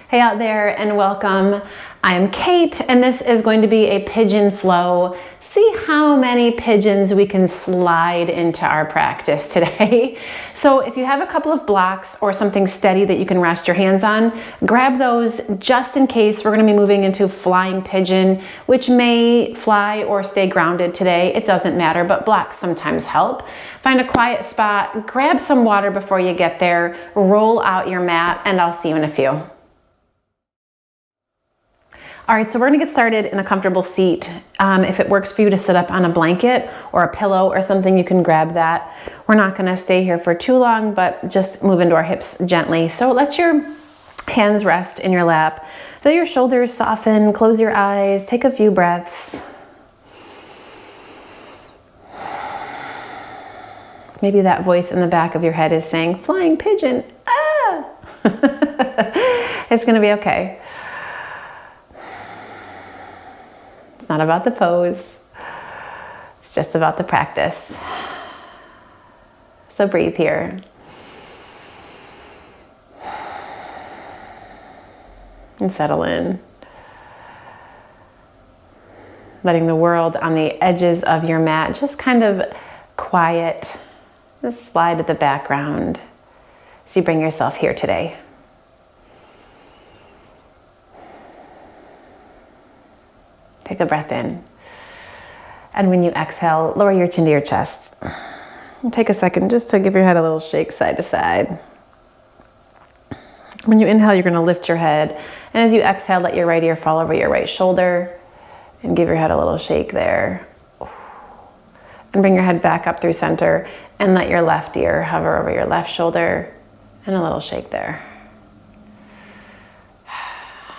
Hey out there and welcome. I'm Kate and this is going to be a pigeon flow. See how many pigeons we can slide into our practice today. So if you have a couple of blocks or something steady that you can rest your hands on, grab those just in case we're going to be moving into flying pigeon, which may fly or stay grounded today. It doesn't matter, but blocks sometimes help. Find a quiet spot, grab some water before you get there, roll out your mat, and I'll see you in a few. All right, so we're gonna get started in a comfortable seat. If it works for you to sit up on a blanket or a pillow or something, you can grab that. We're not gonna stay here for too long, but just move into our hips gently. So let your hands rest in your lap. Feel your shoulders soften, close your eyes, take a few breaths. Maybe that voice in the back of your head is saying, flying pigeon, ah! It's gonna be okay. It's not about the pose, it's just about the practice. So breathe here. And settle in. Letting the world on the edges of your mat just kind of quiet, just slide to the background as you bring yourself here today. Take a breath in. And when you exhale, lower your chin to your chest. And take a second just to give your head a little shake side to side. When you inhale, you're going to lift your head. And as you exhale, let your right ear fall over your right shoulder. And give your head a little shake there. And bring your head back up through center. And let your left ear hover over your left shoulder. And a little shake there.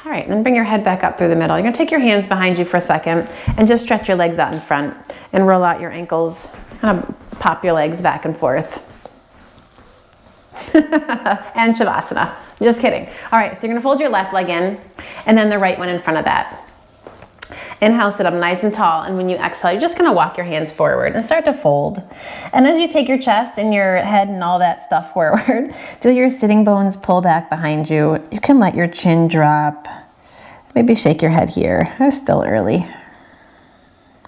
All right, then bring your head back up through the middle. You're gonna take your hands behind you for a second and just stretch your legs out in front and roll out your ankles. Kind of pop your legs back and forth. And Shavasana, just kidding. All right, so you're gonna fold your left leg in and then the right one in front of that. Inhale, sit up nice and tall, and when you exhale, you're just gonna walk your hands forward and start to fold. And as you take your chest and your head and all that stuff forward, feel your sitting bones pull back behind you. You can let your chin drop. Maybe shake your head here. It's still early.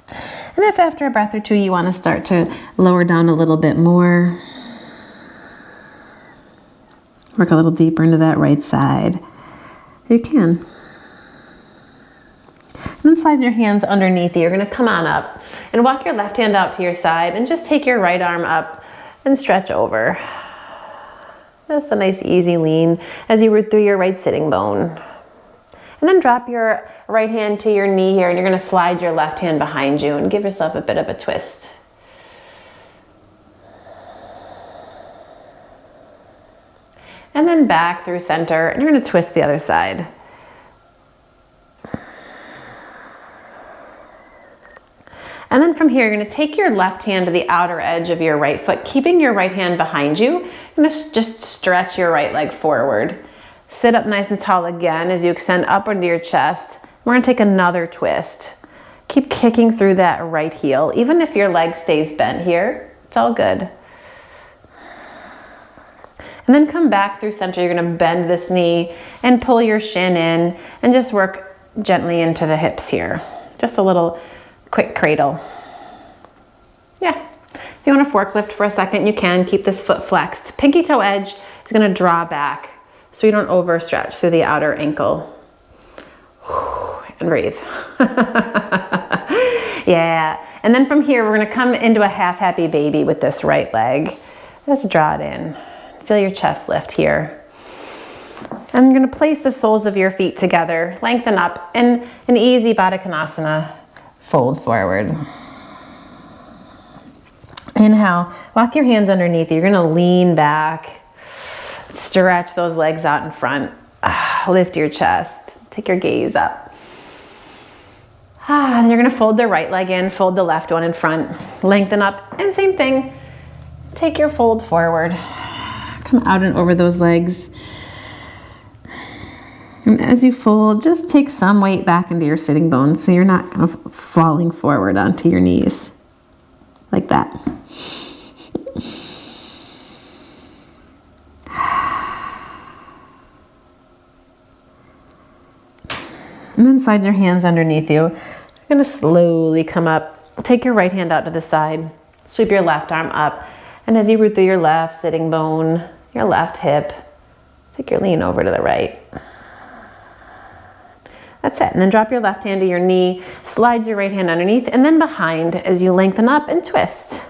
And if after a breath or two you wanna start to lower down a little bit more, work a little deeper into that right side, you can. And then slide your hands underneath you. You're gonna come on up and walk your left hand out to your side and just take your right arm up and stretch over. Just a nice easy lean as you root through your right sitting bone. And then drop your right hand to your knee here and you're gonna slide your left hand behind you and give yourself a bit of a twist. And then back through center and you're gonna twist the other side. And then from here, you're gonna take your left hand to the outer edge of your right foot, keeping your right hand behind you. You're gonna just stretch your right leg forward. Sit up nice and tall again as you extend up into your chest. We're gonna take another twist. Keep kicking through that right heel. Even if your leg stays bent here, it's all good. And then come back through center. You're gonna bend this knee and pull your shin in and just work gently into the hips here. Just a little quick cradle. Yeah. If you want to forklift for a second, you can. Keep this foot flexed. Pinky toe edge is going to draw back so you don't overstretch through the outer ankle. And breathe. Yeah. And then from here, we're going to come into a half happy baby with this right leg. Let's draw it in. Feel your chest lift here. And you're going to place the soles of your feet together, lengthen up, in an easy Baddha Konasana. Fold forward. Inhale, walk your hands underneath you. You're gonna lean back, stretch those legs out in front, lift your chest, take your gaze up. And you're gonna fold the right leg in, fold the left one in front, lengthen up, and same thing, take your fold forward. Come out and over those legs. And as you fold, just take some weight back into your sitting bones so you're not kind of falling forward onto your knees. Like that. And then slide your hands underneath you. You're gonna slowly come up. Take your right hand out to the side. Sweep your left arm up. And as you root through your left sitting bone, your left hip, take your lean over to the right. That's it. And then drop your left hand to your knee, slide your right hand underneath, and then behind as you lengthen up and twist.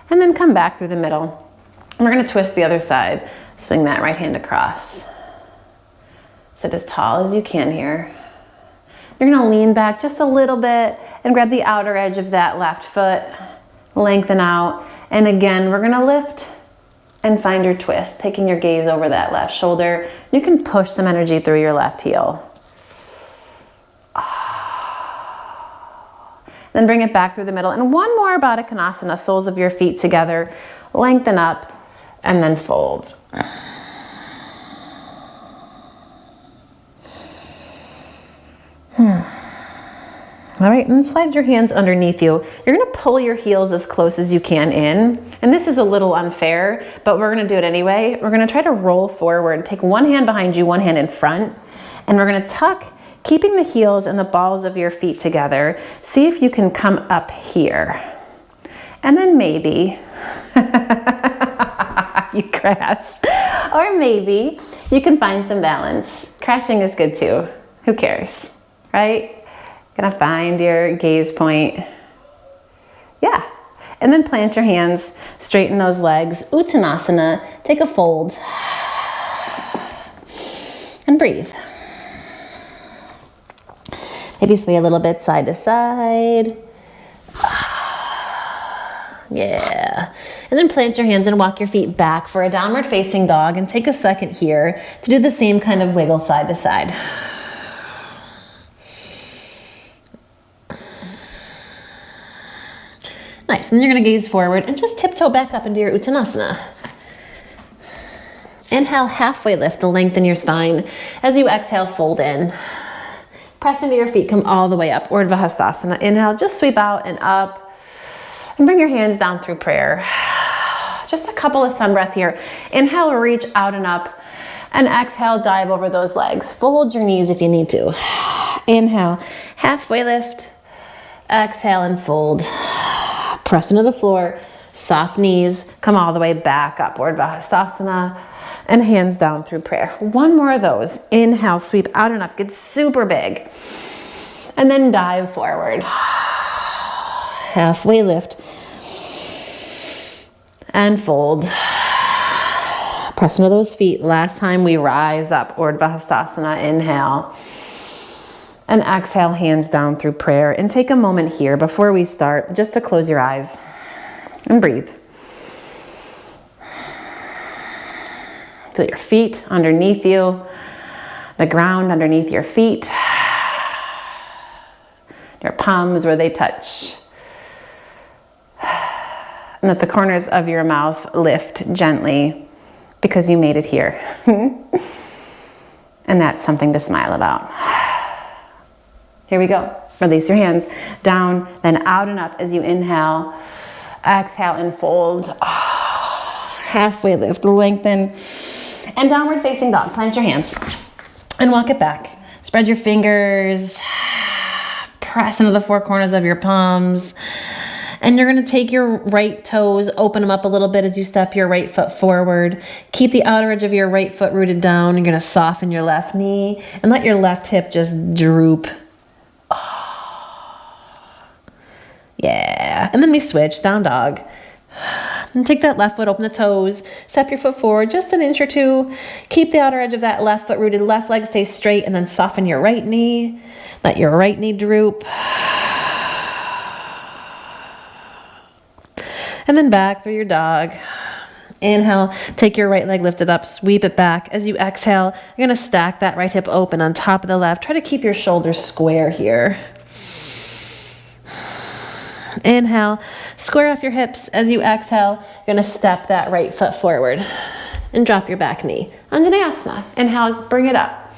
And then come back through the middle. And we're gonna twist the other side. Swing that right hand across. Sit as tall as you can here. You're gonna lean back just a little bit and grab the outer edge of that left foot. Lengthen out. And again, we're gonna lift and find your twist, taking your gaze over that left shoulder. You can push some energy through your left heel. Then bring it back through the middle. And one more Baddha Konasana, soles of your feet together. Lengthen up and then fold. All right, and slide your hands underneath you. You're gonna pull your heels as close as you can in. And this is a little unfair, but we're gonna do it anyway. We're gonna try to roll forward. Take one hand behind you, one hand in front. And we're gonna tuck, keeping the heels and the balls of your feet together. See if you can come up here. And then maybe, you crash. Or maybe you can find some balance. Crashing is good too. Who cares, right? Gonna find your gaze point. Yeah. And then plant your hands, straighten those legs. Uttanasana, take a fold. And breathe. Maybe sway a little bit side to side. Yeah. And then plant your hands and walk your feet back for a downward facing dog, and take a second here to do the same kind of wiggle side to side. Nice, and then you're gonna gaze forward and just tiptoe back up into your Uttanasana. Inhale, halfway lift to lengthen your spine. As you exhale, fold in. Press into your feet, come all the way up, Urdhva Hastasana. Inhale, just sweep out and up. And bring your hands down through prayer. Just a couple of sun breath here. Inhale, reach out and up. And exhale, dive over those legs. Fold your knees if you need to. Inhale, halfway lift. Exhale and fold. Press into the floor, soft knees, come all the way back up, Urdhva Hastasana, and hands down through prayer. One more of those. Inhale, sweep out and up, get super big. And then dive forward. Halfway lift. And fold. Press into those feet. Last time we rise up, Urdhva Hastasana, inhale. And exhale, hands down through prayer. And take a moment here before we start, just to close your eyes and breathe. Feel your feet underneath you, the ground underneath your feet, your palms where they touch. And let the corners of your mouth lift gently because you made it here. And that's something to smile about. Here we go. Release your hands down, then out and up as you inhale. Exhale and fold. Halfway lift, lengthen. And downward facing dog. Plant your hands and walk it back. Spread your fingers. Press into the four corners of your palms. And you're going to take your right toes, open them up a little bit as you step your right foot forward. Keep the outer edge of your right foot rooted down. You're going to soften your left knee and let your left hip just droop. Yeah. And then we switch, down dog. And take that left foot, open the toes, step your foot forward just an inch or two. Keep the outer edge of that left foot rooted, left leg stay straight, and then soften your right knee. Let your right knee droop. And then back through your dog. Inhale, take your right leg lifted up, sweep it back. As you exhale, you're gonna stack that right hip open on top of the left. Try to keep your shoulders square here. Inhale, square off your hips. As you exhale, you're gonna step that right foot forward and drop your back knee. Anjaneyasana. Inhale, bring it up.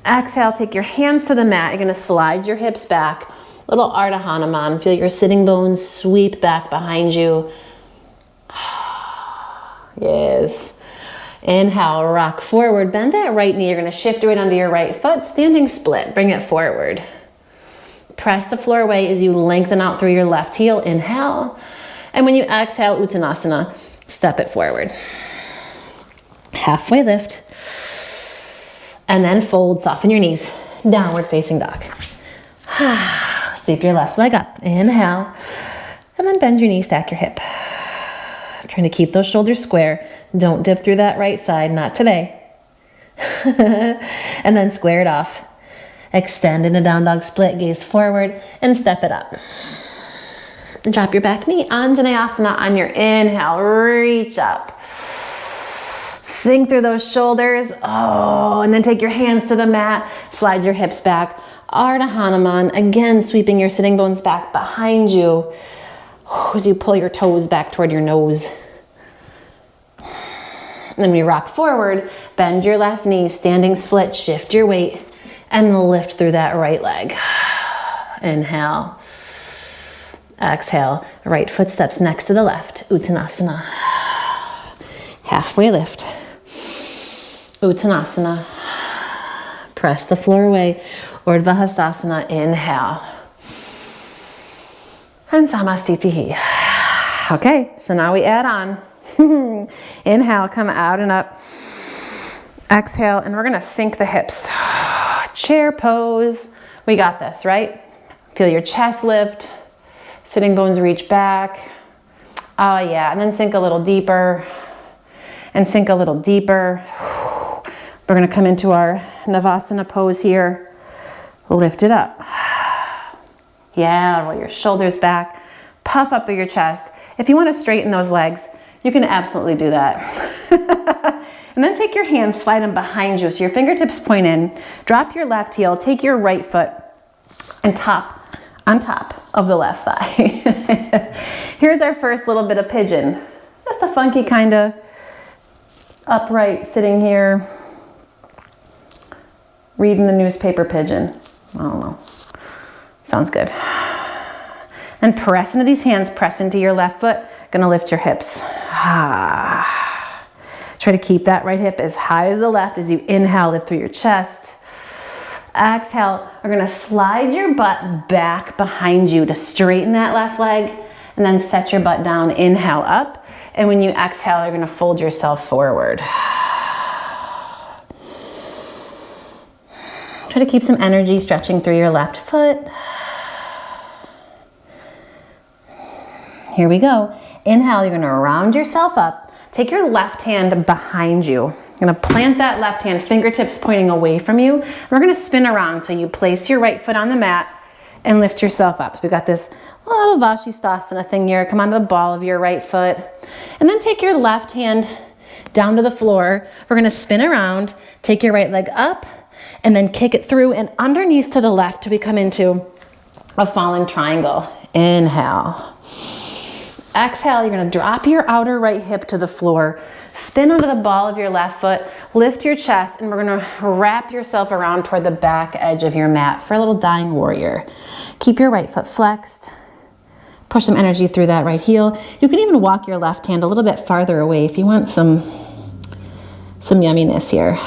Exhale, take your hands to the mat. You're gonna slide your hips back. Little Ardha Hanuman. Feel your sitting bones sweep back behind you. Yes. Inhale, rock forward, bend that right knee. You're gonna shift your weight onto your right foot, standing split, bring it forward. Press the floor away as you lengthen out through your left heel, inhale. And when you exhale, Uttanasana, step it forward. Halfway lift. And then fold, soften your knees. Downward facing dog. Sweep your left leg up, inhale. And then bend your knee, stack your hip. Trying to keep those shoulders square. Don't dip through that right side, not today. And then square it off. Extend into down dog split, gaze forward, and step it up. And drop your back knee, Anjaneyasana on your inhale, reach up. Sink through those shoulders, and then take your hands to the mat, slide your hips back, Ardha Hanuman, again sweeping your sitting bones back behind you as you pull your toes back toward your nose. And then we rock forward, bend your left knee, standing split, shift your weight, and lift through that right leg. Inhale. Exhale. Right foot steps next to the left. Uttanasana. Halfway lift. Uttanasana. Press the floor away. Urdhva Hastasana. Inhale. And Samastitihi. Okay, so now we add on. Inhale, come out and up. Exhale, and we're gonna sink the hips. Chair pose. We got this, right? Feel your chest lift. Sitting bones reach back. Oh yeah, and then sink a little deeper. And sink a little deeper. We're gonna come into our Navasana pose here. Lift it up. Yeah, roll your shoulders back. Puff up through your chest. If you wanna straighten those legs, you can absolutely do that. And then take your hands, slide them behind you so your fingertips point in. Drop your left heel, take your right foot and on top of the left thigh. Here's our first little bit of pigeon. Just a funky kind of upright sitting here, reading the newspaper pigeon. I don't know. Sounds good. And press into these hands, press into your left foot. Gonna lift your hips. Try to keep that right hip as high as the left as you inhale, lift through your chest. Exhale, we're gonna slide your butt back behind you to straighten that left leg and then set your butt down, inhale up. And when you exhale, you're gonna fold yourself forward. Try to keep some energy stretching through your left foot. Here we go. Inhale, you're gonna round yourself up. Take your left hand behind you. You're gonna plant that left hand, fingertips pointing away from you. We're gonna spin around till you place your right foot on the mat and lift yourself up. So we got this little Vashisthasana thing here. Come onto the ball of your right foot. And then take your left hand down to the floor. We're gonna spin around, take your right leg up, and then kick it through and underneath to the left till we come into a falling triangle. Inhale. Exhale, you're gonna drop your outer right hip to the floor, spin onto the ball of your left foot, lift your chest, and we're gonna wrap yourself around toward the back edge of your mat for a little dying warrior. Keep your right foot flexed. Push some energy through that right heel. You can even walk your left hand a little bit farther away if you want some yumminess here.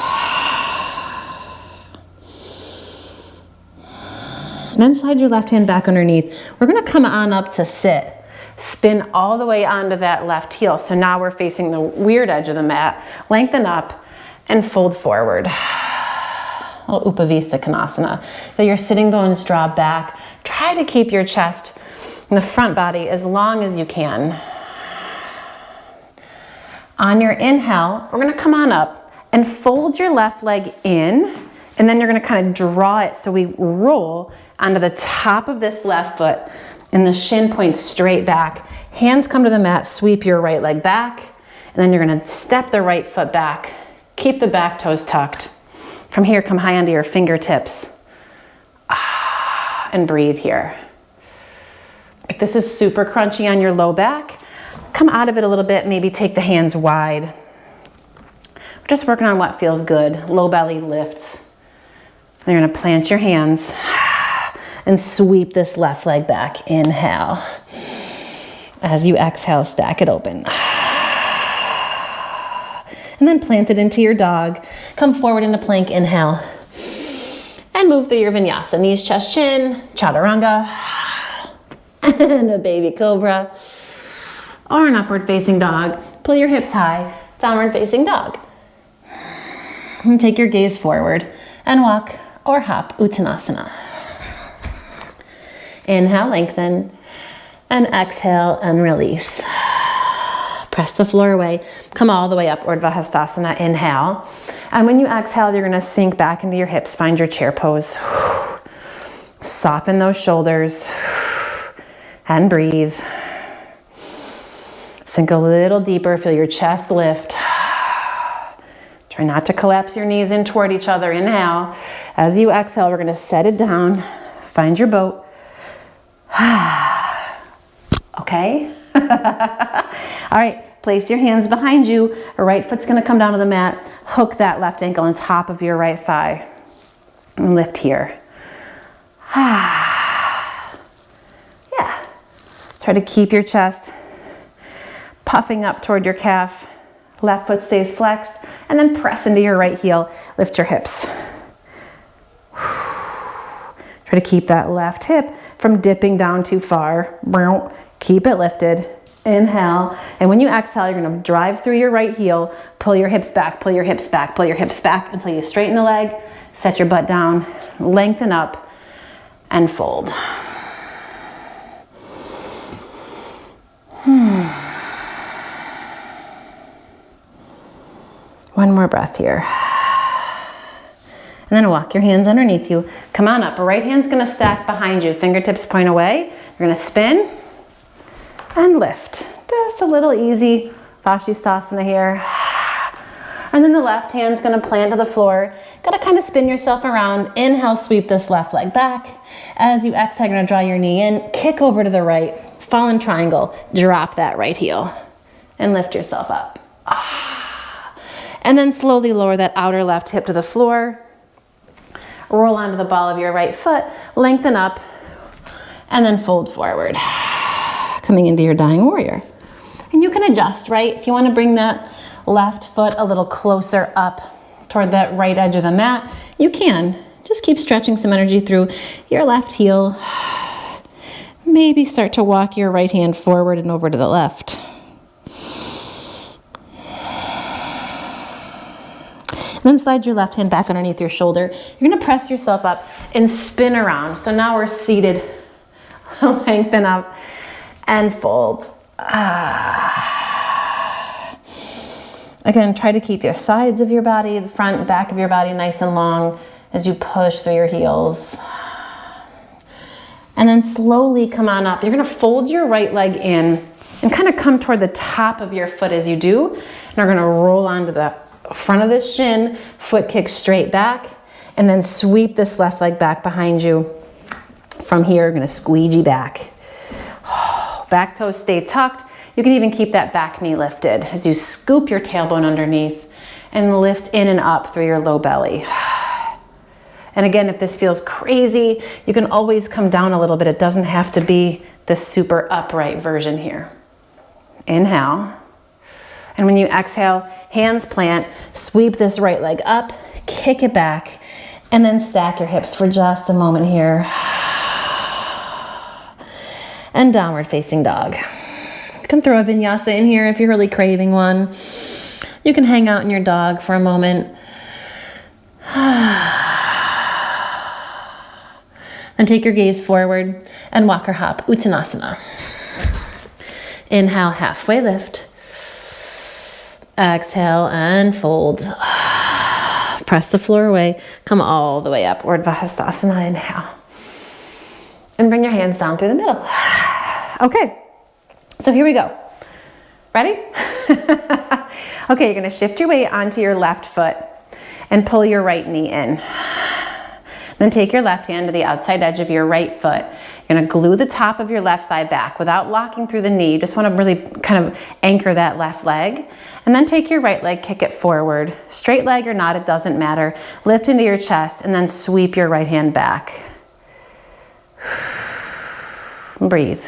And then slide your left hand back underneath. We're gonna come on up to sit. Spin all the way onto that left heel. So now we're facing the weird edge of the mat. Lengthen up and fold forward. A little Upavista Konasana. Feel your sitting bones draw back. Try to keep your chest and the front body as long as you can. On your inhale, we're gonna come on up and fold your left leg in, and then you're gonna kind of draw it so we roll onto the top of this left foot. And the shin points straight back. Hands come to the mat, sweep your right leg back, and then you're gonna step the right foot back. Keep the back toes tucked. From here, come high onto your fingertips. And breathe here. If this is super crunchy on your low back, come out of it a little bit, maybe take the hands wide. We're just working on what feels good. Low belly lifts. And you're gonna plant your hands and sweep this left leg back. Inhale. As you exhale, stack it open. and then plant it into your dog. Come forward into plank, inhale. And move through your vinyasa. Knees, chest, chin, chaturanga, and a baby cobra, or an upward facing dog. Pull your hips high, downward facing dog. And take your gaze forward and walk or hop Uttanasana. Inhale, lengthen, and exhale and release. Press the floor away. Come all the way up, Urdhva Hastasana. Inhale. And when you exhale, you're gonna sink back into your hips. Find your chair pose. Soften those shoulders and breathe. Sink a little deeper. Feel your chest lift. Try not to collapse your knees in toward each other. Inhale. As you exhale, we're gonna set it down. Find your boat. Okay? All right. Place your hands behind you. Right foot's gonna come down to the mat. Hook that left ankle on top of your right thigh. And lift here. Yeah. Try to keep your chest puffing up toward your calf. Left foot stays flexed. And then press into your right heel. Lift your hips. Try to keep that left hip from dipping down too far. Keep it lifted. Inhale, and when you exhale, you're gonna drive through your right heel, pull your hips back, pull your hips back, pull your hips back until you straighten the leg, set your butt down, lengthen up, and fold. One more breath here. And then walk your hands underneath you. Come on up. Right hand's gonna stack behind you. Fingertips point away. You're gonna spin and lift. Just a little easy Vashisthasana here. And then the left hand's gonna plant to the floor. Gotta kind of spin yourself around. Inhale, sweep this left leg back. As you exhale, you're gonna draw your knee in, kick over to the right, fallen triangle, drop that right heel, and lift yourself up. And then slowly lower that outer left hip to the floor. Roll onto the ball of your right foot, lengthen up, and then fold forward. Coming into your dying warrior. And you can adjust, right? If you want to bring that left foot a little closer up toward that right edge of the mat, you can. Just keep stretching some energy through your left heel. Maybe start to walk your right hand forward and over to the left. And then slide your left hand back underneath your shoulder. You're gonna press yourself up and spin around. So now we're seated. Lengthen up and fold. Again, try to keep your sides of your body, the front and back of your body nice and long as you push through your heels. And then slowly come on up. You're gonna fold your right leg in and kind of come toward the top of your foot as you do. And we're gonna roll onto the front of the shin, foot kick straight back, and then sweep this left leg back behind you. From here, you're gonna squeegee back. Back toes stay tucked. You can even keep that back knee lifted as you scoop your tailbone underneath and lift in and up through your low belly. And again, if this feels crazy, you can always come down a little bit. It doesn't have to be the super upright version here. Inhale. And when you exhale, hands plant, sweep this right leg up, kick it back, and then stack your hips for just a moment here. And downward facing dog. You can throw a vinyasa in here if you're really craving one. You can hang out in your dog for a moment. Then take your gaze forward and walk or hop Uttanasana. Inhale, halfway lift. Exhale and fold. Press the floor away. Come all the way up. Urdhva Hastasana. Inhale. And bring your hands down through the middle. Okay, so here we go. Ready? Okay, you're gonna shift your weight onto your left foot and pull your right knee in. Then take your left hand to the outside edge of your right foot. You're gonna glue the top of your left thigh back without locking through the knee. You just wanna really kind of anchor that left leg. And then take your right leg, kick it forward. Straight leg or not, it doesn't matter. Lift into your chest and then sweep your right hand back. Breathe.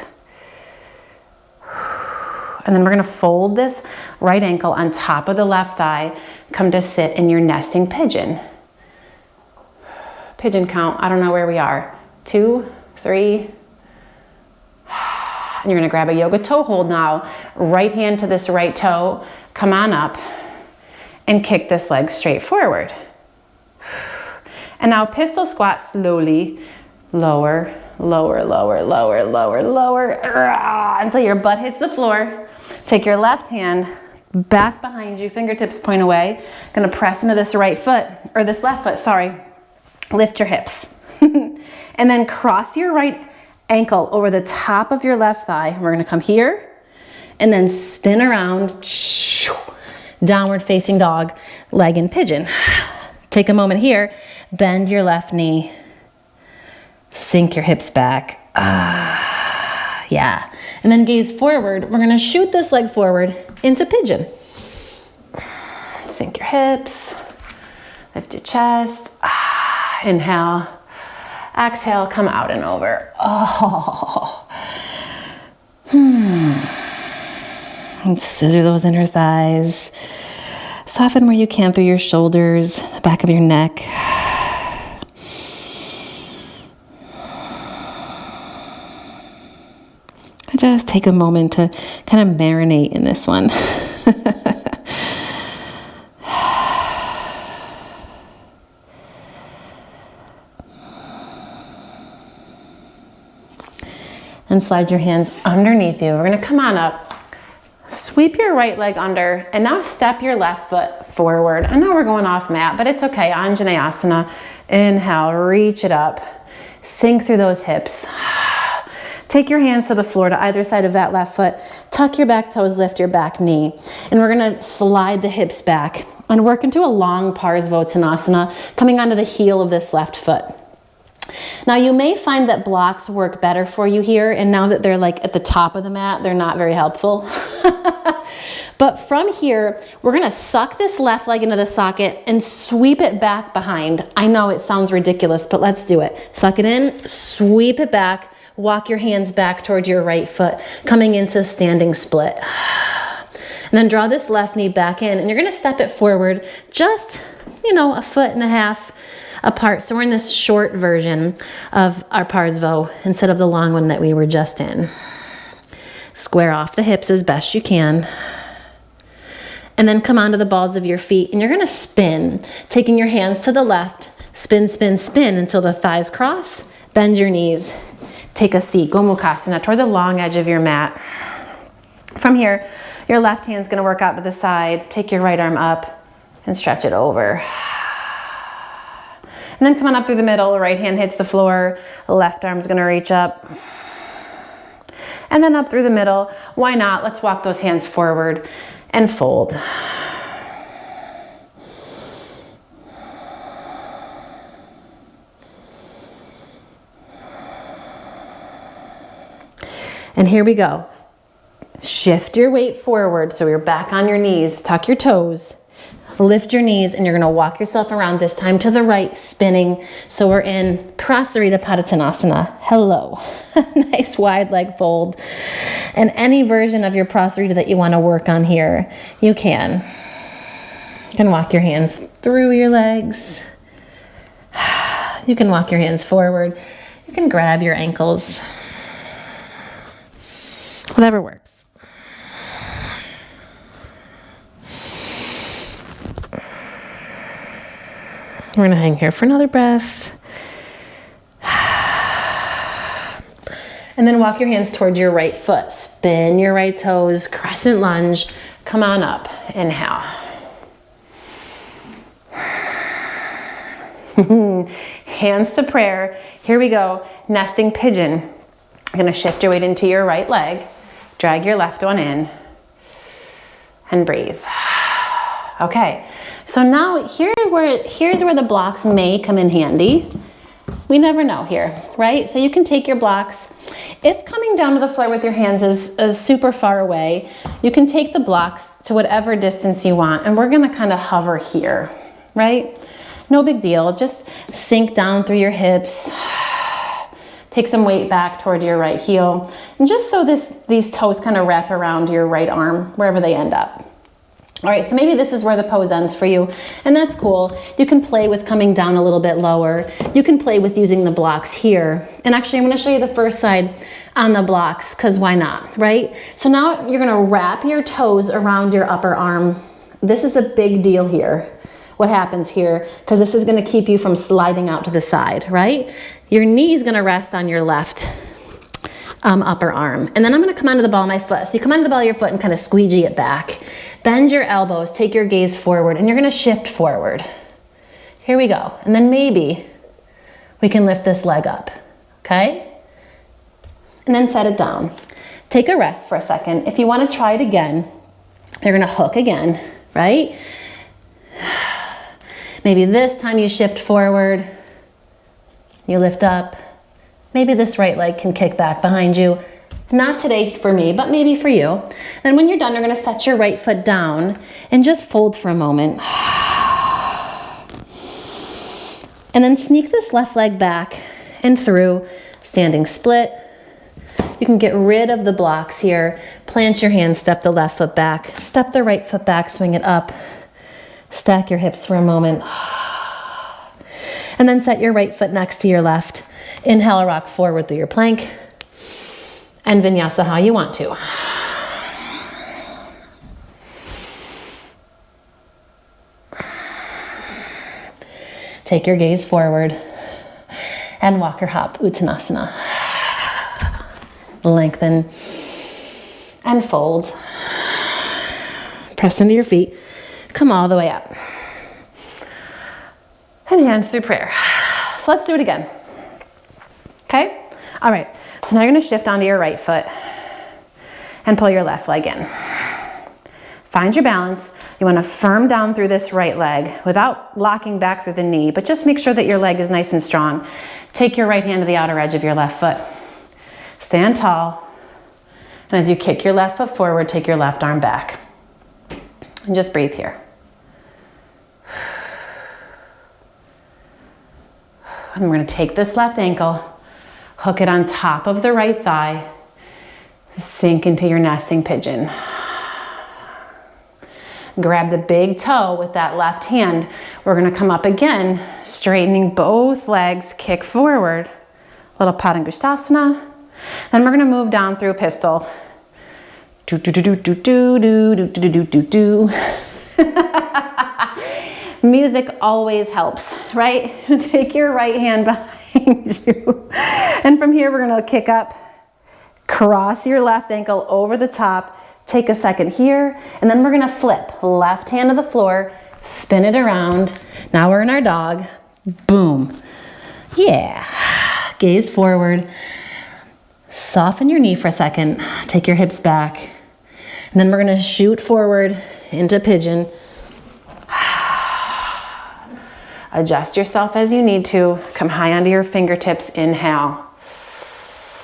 And then we're gonna fold this right ankle on top of the left thigh, come to sit in your nesting pigeon. Pigeon count, I don't know where we are. 2, 3. And you're gonna grab a yoga toe hold now. Right hand to this right toe, come on up and kick this leg straight forward. And now pistol squat slowly, lower, lower, lower, lower, lower, lower, until your butt hits the floor. Take your left hand back behind you, fingertips point away. Gonna press into this right foot, or this left foot, sorry. Lift your hips. And then cross your right ankle over the top of your left thigh. We're gonna come here and then spin around, downward facing dog, leg in pigeon. Take a moment here, bend your left knee, sink your hips back. Yeah. And then gaze forward. We're gonna shoot this leg forward into pigeon. Sink your hips, lift your chest. Inhale, exhale, come out and over. Oh. And scissor those inner thighs. Soften where you can through your shoulders, the back of your neck. Just take a moment to kind of marinate in this one. And slide your hands underneath you. We're gonna come on up, sweep your right leg under, and now step your left foot forward. I know we're going off mat, but it's okay. Anjaneyasana. Inhale, reach it up. Sink through those hips. Take your hands to the floor to either side of that left foot. Tuck your back toes, lift your back knee. And we're gonna slide the hips back and work into a long Parsvottanasana, coming onto the heel of this left foot. Now you may find that blocks work better for you here, and now that they're like at the top of the mat, they're not very helpful. But from here, we're gonna suck this left leg into the socket and sweep it back behind. I know it sounds ridiculous, but let's do it. Suck it in, sweep it back, walk your hands back towards your right foot, coming into standing split. And then draw this left knee back in, and you're gonna step it forward just, a foot and a half apart. So we're in this short version of our Parsvo instead of the long one that we were just in. Square off the hips as best you can. And then come onto the balls of your feet, and you're gonna spin, taking your hands to the left, spin, spin, spin until the thighs cross, bend your knees, take a seat, Gomukhasana, toward the long edge of your mat. From here, your left hand's gonna work out to the side, take your right arm up and stretch it over. And then come on up through the middle, right hand hits the floor, left arm's gonna reach up. And then up through the middle, why not? Let's walk those hands forward and fold. And here we go. Shift your weight forward so you're back on your knees, tuck your toes. Lift your knees, and you're gonna walk yourself around, this time to the right, spinning. So we're in Prasarita Padottanasana. Hello. Nice wide leg fold. And any version of your Prasarita that you wanna work on here, you can. You can walk your hands through your legs. You can walk your hands forward. You can grab your ankles. Whatever works. We're gonna hang here for another breath. And then walk your hands towards your right foot. Spin your right toes, crescent lunge. Come on up, inhale. Hands to prayer. Here we go, nesting pigeon. You're gonna shift your weight into your right leg. Drag your left one in and breathe. Okay, so now here's where the blocks may come in handy. We never know here, right? So you can take your blocks. If coming down to the floor with your hands is super far away, you can take the blocks to whatever distance you want, and we're gonna kind of hover here, right? No big deal, just sink down through your hips. Take some weight back toward your right heel. And just so these toes kind of wrap around your right arm, wherever they end up. All right, so maybe this is where the pose ends for you, and that's cool. You can play with coming down a little bit lower. You can play with using the blocks here. And actually, I'm gonna show you the first side on the blocks, because why not, right? So now you're gonna wrap your toes around your upper arm. This is a big deal here. What happens here, because this is gonna keep you from sliding out to the side, right? Your knee is gonna rest on your left upper arm. And then I'm gonna come onto the ball of my foot. So you come onto the ball of your foot and kind of squeegee it back. Bend your elbows, take your gaze forward, and you're gonna shift forward. Here we go. And then maybe we can lift this leg up, okay? And then set it down. Take a rest for a second. If you wanna try it again, you're gonna hook again, right? Maybe this time you shift forward, you lift up. Maybe this right leg can kick back behind you. Not today for me, but maybe for you. Then when you're done, you're gonna set your right foot down and just fold for a moment. And then sneak this left leg back and through, standing split. You can get rid of the blocks here. Plant your hands, step the left foot back, step the right foot back, swing it up. Stack your hips for a moment. And then set your right foot next to your left. Inhale, rock forward through your plank. And vinyasa how you want to. Take your gaze forward and walk or hop, Uttanasana. Lengthen and fold. Press into your feet. Come all the way up. And hands through prayer. So let's do it again. Okay? All right. So now you're going to shift onto your right foot and pull your left leg in. Find your balance. You want to firm down through this right leg without locking back through the knee, but just make sure that your leg is nice and strong. Take your right hand to the outer edge of your left foot. Stand tall. And as you kick your left foot forward, take your left arm back. And just breathe here. And we're going to take this left ankle, hook it on top of the right thigh, sink into your nesting pigeon. Grab the big toe with that left hand. We're going to come up again, straightening both legs, kick forward, little Padangusthasana. Then we're going to move down through pistol. Do do do do do do do do do do do. Music always helps, right? Take your right hand behind you. And from here, we're gonna kick up, cross your left ankle over the top, take a second here, and then we're gonna flip. Left hand to the floor, spin it around. Now we're in our dog. Boom. Yeah. Gaze forward. Soften your knee for a second. Take your hips back. And then we're gonna shoot forward into pigeon. Adjust yourself as you need to. Come high onto your fingertips, inhale.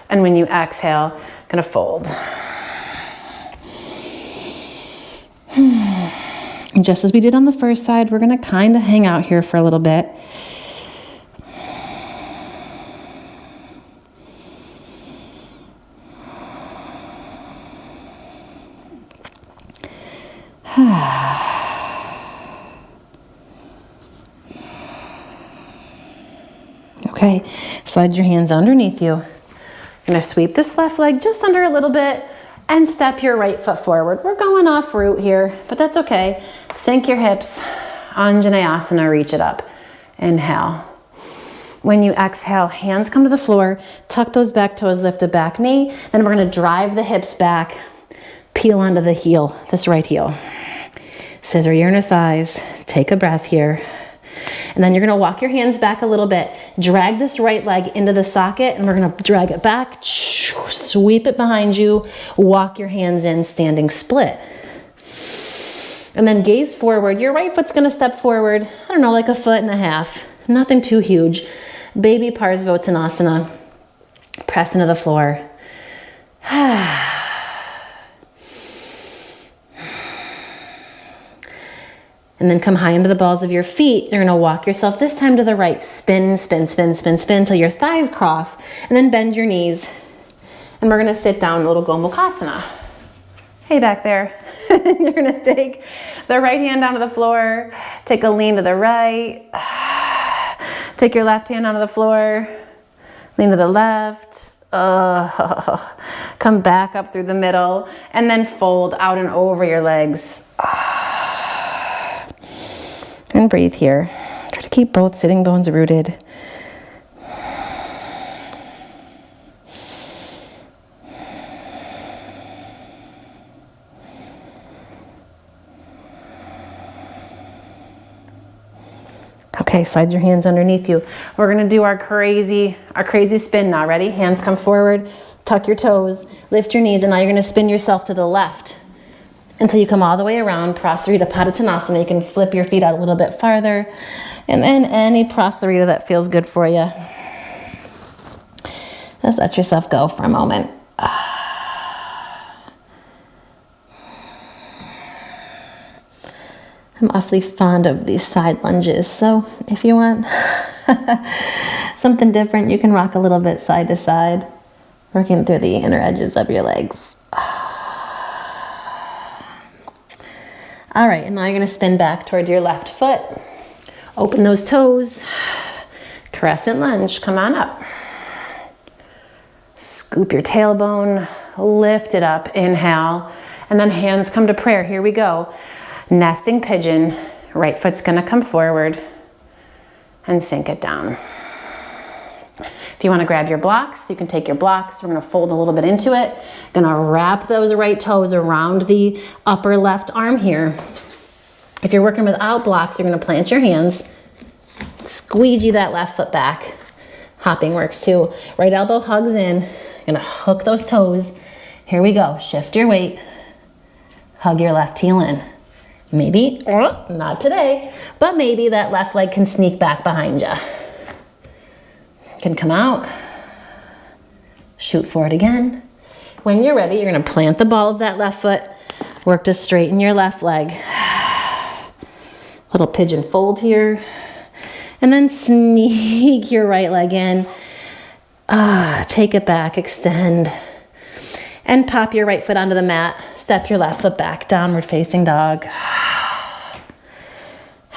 And when you exhale, gonna fold. And just as we did on the first side, we're gonna kind of hang out here for a little bit. Okay, slide your hands underneath you. You're gonna sweep this left leg just under a little bit and step your right foot forward. We're going off route here, but that's okay. Sink your hips, Anjaneyasana, reach it up. Inhale. When you exhale, hands come to the floor, tuck those back toes, lift the back knee. Then we're gonna drive the hips back, peel onto the heel, this right heel. Scissor your inner thighs, take a breath here. And then you're gonna walk your hands back a little bit, drag this right leg into the socket, and we're gonna drag it back, sweep it behind you, walk your hands in, standing split. And then gaze forward. Your right foot's gonna step forward, I don't know, like 1.5 feet, nothing too huge. Baby Parsvottanasana, press into the floor. And then come high into the balls of your feet. You're gonna walk yourself this time to the right. Spin, spin, spin, spin, spin until your thighs cross. And then bend your knees. And we're gonna sit down, a little Gomukhasana. Hey back there. You're gonna take the right hand down to the floor. Take a lean to the right. Take your left hand onto the floor. Lean to the left. Come back up through the middle. And then fold out and over your legs. And breathe here. Try to keep both sitting bones rooted. Okay, slide your hands underneath you. We're gonna do our crazy spin now. Ready? Hands come forward, tuck your toes, lift your knees, and now you're gonna spin yourself to the left until you come all the way around. Prasarita Padottanasana. You can flip your feet out a little bit farther. And then any Prasarita that feels good for you. Just let yourself go for a moment. I'm awfully fond of these side lunges, so if you want something different, you can rock a little bit side to side, working through the inner edges of your legs. All right, and now you're gonna spin back toward your left foot. Open those toes. Crescent lunge, come on up. Scoop your tailbone, lift it up, inhale, and then hands come to prayer. Here we go. Nesting pigeon, right foot's gonna come forward and sink it down. If you wanna grab your blocks, you can take your blocks. We're gonna fold a little bit into it. Gonna wrap those right toes around the upper left arm here. If you're working without blocks, you're gonna plant your hands, squeegee that left foot back. Hopping works too. Right elbow hugs in. You're gonna hook those toes. Here we go, shift your weight. Hug your left heel in. Maybe, not today, but maybe that left leg can sneak back behind you. Can come out, shoot forward again. When you're ready, you're gonna plant the ball of that left foot, work to straighten your left leg. Little pigeon fold here, and then sneak your right leg in. Take it back, extend, and pop your right foot onto the mat. Step your left foot back, downward facing dog.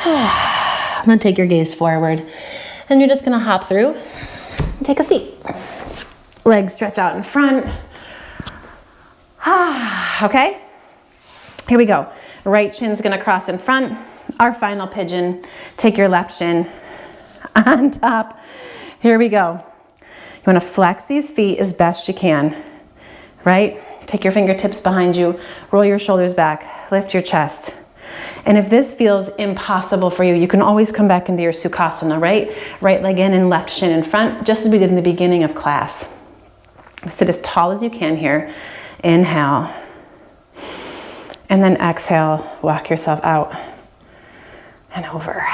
And then take your gaze forward. And you're just gonna hop through and take a seat. Legs stretch out in front. Okay, here we go. Right shin's gonna cross in front. Our final pigeon. Take your left shin on top. Here we go. You wanna flex these feet as best you can, right? Take your fingertips behind you, roll your shoulders back, lift your chest. And if this feels impossible for you, you can always come back into your Sukhasana, right? Right leg in and left shin in front, just as we did in the beginning of class. Sit as tall as you can here. Inhale. And then exhale, walk yourself out and over.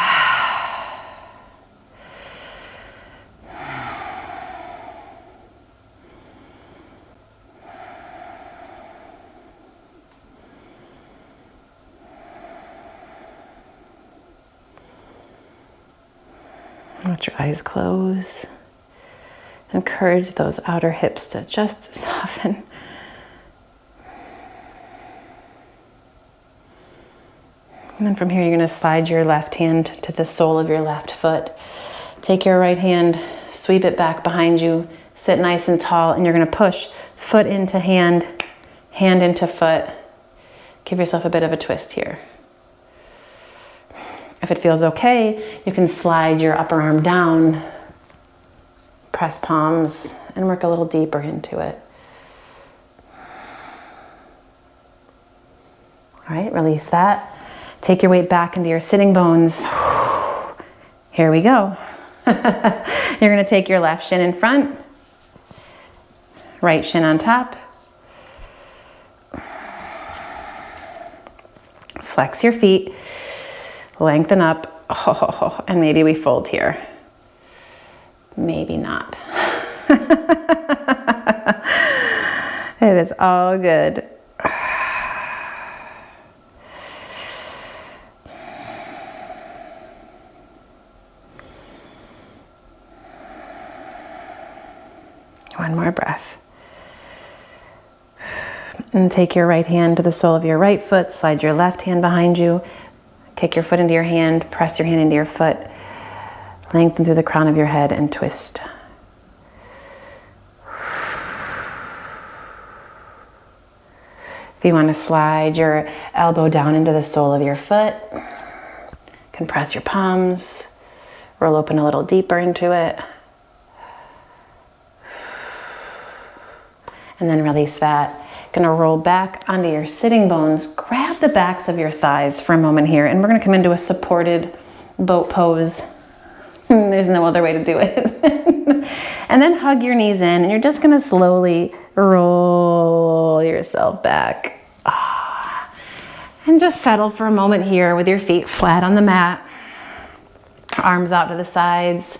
Let your eyes close. Encourage those outer hips to just soften. And then from here, you're going to slide your left hand to the sole of your left foot. Take your right hand, sweep it back behind you, sit nice and tall, and you're going to push foot into hand, hand into foot. Give yourself a bit of a twist here. If it feels okay, you can slide your upper arm down, press palms, and work a little deeper into it. All right, release that. Take your weight back into your sitting bones. Here we go. You're gonna take your left shin in front, right shin on top. Flex your feet. Lengthen up, and maybe we fold here. Maybe not. It is all good. One more breath. And take your right hand to the sole of your right foot, slide your left hand behind you, kick your foot into your hand, press your hand into your foot, lengthen through the crown of your head and twist. If you want to slide your elbow down into the sole of your foot, you can press your palms, roll open a little deeper into it, and then release that. Gonna roll back onto your sitting bones, grab the backs of your thighs for a moment here, and we're gonna come into a supported boat pose. There's no other way to do it. And then hug your knees in, and you're just gonna slowly roll yourself back. And just settle for a moment here with your feet flat on the mat, arms out to the sides.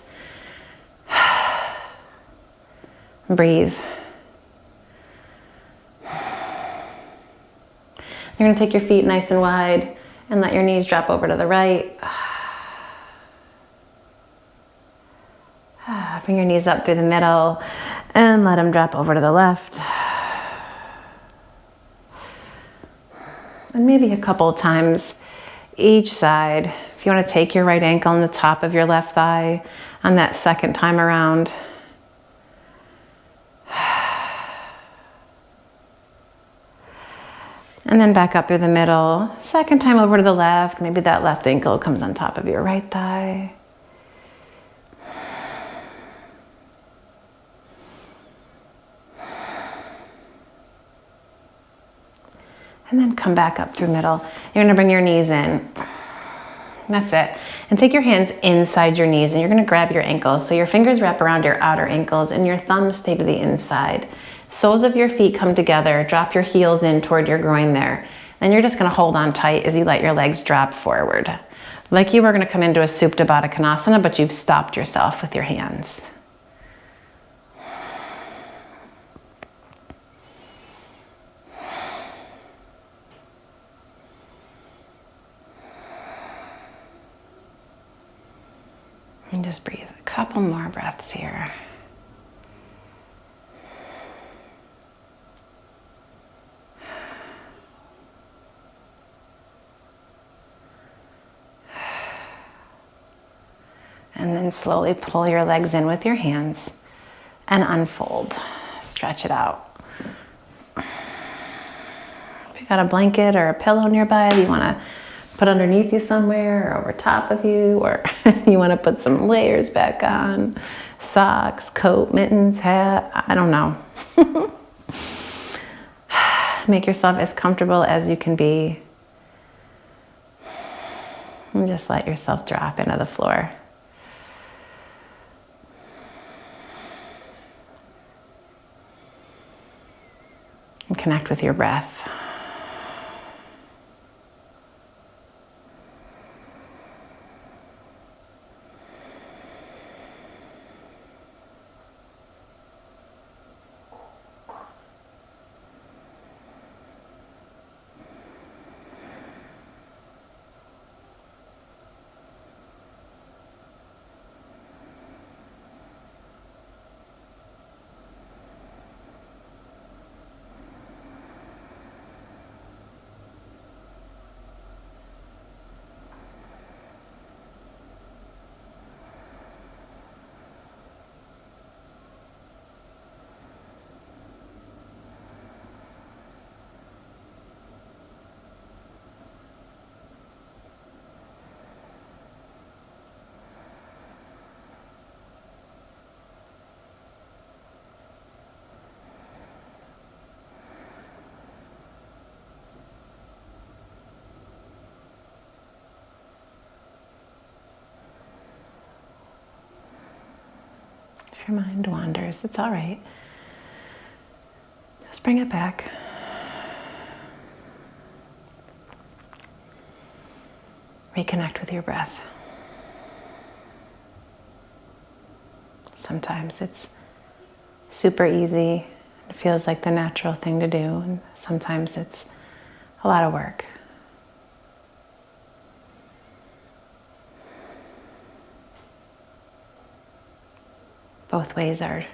Breathe. You're gonna take your feet nice and wide and let your knees drop over to the right. Bring your knees up through the middle and let them drop over to the left. And maybe a couple of times each side. If you want to take your right ankle on the top of your left thigh on that second time around. And then back up through the middle. Second time over to the left. Maybe that left ankle comes on top of your right thigh. And then come back up through middle. You're gonna bring your knees in. That's it. And take your hands inside your knees and you're gonna grab your ankles. So your fingers wrap around your outer ankles and your thumbs stay to the inside. Soles of your feet come together, drop your heels in toward your groin there. Then you're just gonna hold on tight as you let your legs drop forward. Like you were gonna come into a Supta Baddha Konasana, but you've stopped yourself with your hands. And just breathe a couple more breaths here. And then slowly pull your legs in with your hands and unfold. Stretch it out. If you got a blanket or a pillow nearby that you want to put underneath you somewhere or over top of you, or you want to put some layers back on, socks, coat, mittens, hat, I don't know. Make yourself as comfortable as you can be. And just let yourself drop into the floor. And connect with your breath. If your mind wanders, it's all right. Just bring it back. Reconnect with your breath. Sometimes it's super easy. It feels like the natural thing to do. And sometimes it's a lot of work. Both ways are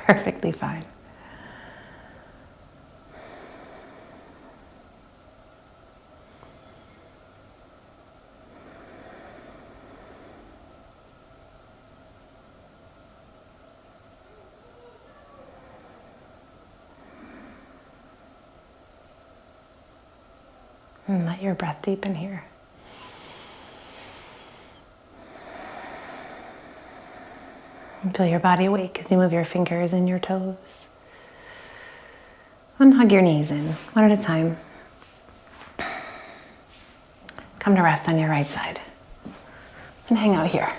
perfectly fine. And let your breath deepen here. And feel your body awake as you move your fingers and your toes. And hug your knees in, one at a time. Come to rest on your right side. And hang out here.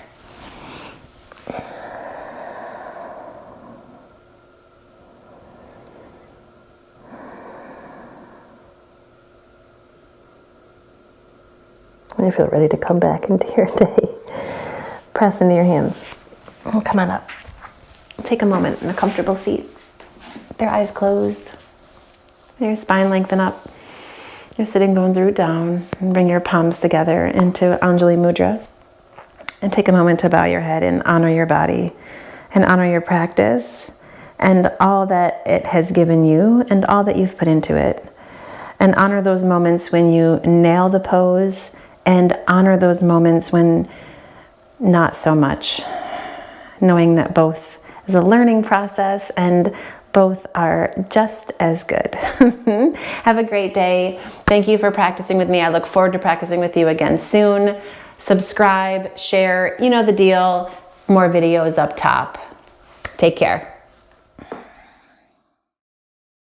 When you feel ready to come back into your day, press into your hands. Oh, come on up. Take a moment in a comfortable seat. Their eyes closed. Your spine lengthen up. Your sitting bones root down. And bring your palms together into Anjali Mudra. And take a moment to bow your head and honor your body. And honor your practice. And all that it has given you. And all that you've put into it. And honor those moments when you nail the pose. And honor those moments when not so much. Knowing that both is a learning process and both are just as good. Have a great day. Thank you for practicing with me. I look forward to practicing with you again soon. Subscribe, share, you know the deal. More videos up top. Take care.